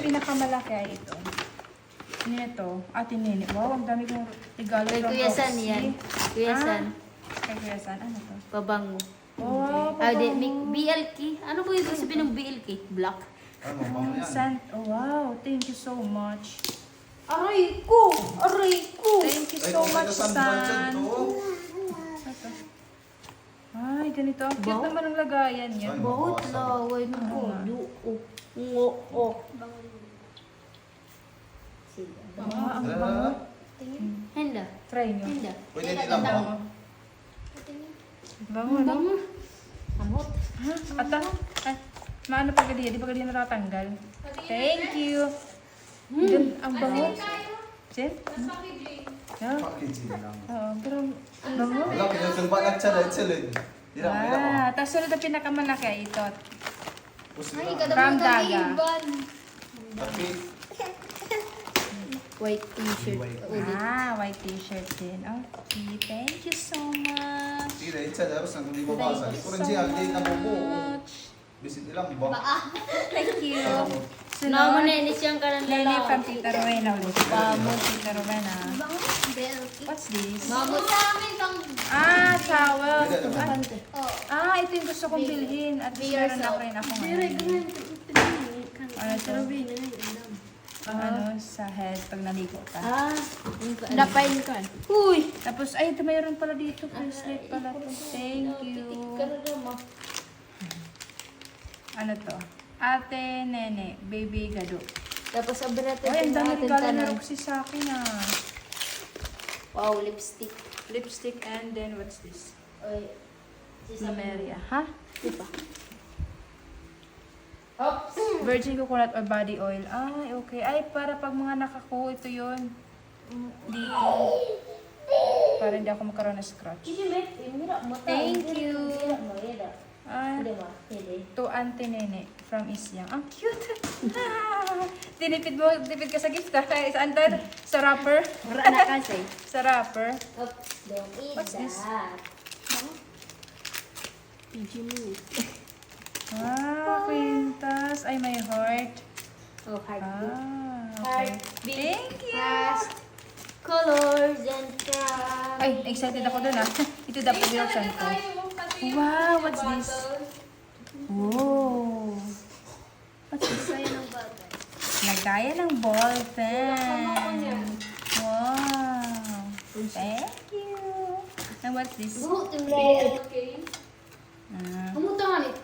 pinakamalaki ay ito. Nito, Ate Nene. Wow, ang dami kong regalo Kay from Kuya San Roxy. yan. Kuya San. Kay Kuya San, ano to? Pabango. Wow, Ah, di, pabango. BLK. Ano po yung sabihin ng BLK? Black. Ano, bang yan? San, oh, wow, thank you so much. Aray ko! Aray ko! Thank you Ay, so kung much, ito, San Vincent San. to. Ito. Ay, ganito. Ang cute Wow. naman ang lagayan niya. Ay, Bahut mabasa. laway na po. Ngo. Sige. Ah, ang Dala, bango. dala. Henda. Try nyo. Henda. Pwede nilang ba? Bango, no? Bango. Amot. Ha? Ata? Ay, maano pa gadiya? Di pa gadiya natatanggal? Thank you. Ang bango. Jen? Yeah. Packaging lang. Oo, pero ang bango. Wala, pinagsulba lang siya dahil sila. Di lang, wala ko. Tapos sunod na pinakamalaki ay ito. Pusi Ay, lang. From Daga. Tapi, White t-shirt. Ulit. White t-shirt din. Okay, thank you so much. sila, itsa, daros na kung di mabasa. Thank you Ito rin so siya, hindi na bubo. much. Bisit nilang ba? Thank you. Naman na ini siyang kanan Lele from lalaki. Tita Rowena ulit. Pamot, Tita Rowena. What's this? Mamot. Towel. Pwede naman. Ito yung gusto kong bilhin. At least meron na rin ako ngayon. Ano to? Ano sa head pag naligo ka. Napain ka. Uy! Tapos, ay, ito mayroon pala dito. Bracelet pala to. Thank you. Ano to? Ate Nene, baby gado. Tapos abra natin Ay, ang dami ating regalo na tanan. Roxy sa akin Wow, lipstick. Lipstick and then what's this? Oy. Lumeria. Ha? Diba? Virgin coconut or body oil. Ay, okay. Ay, para pag mga nakakuha, ito yun. Dito. Para hindi ako magkaroon ng scratch. Thank you. Ay, to Auntie Nene from Isyang. Ang cute. Tinipid ka sa gift ha? Saan to? Sa wrapper? Mura na kasi. Sa wrapper. Oops, don't eat What's this? that. PG minute. Quintas. Ay, may heart. Oh, heartbeat. Okay. Heartbeat. Thank you. Fast. Colors and crafts. Ay, excited ako dun Ito dapat binuksan ko. Wow, what's this? Whoa. What's this? Lagayan ng ball pen. Wow. Thank you. And what's this? Buhok yung red. Ah, Kamutangan eh.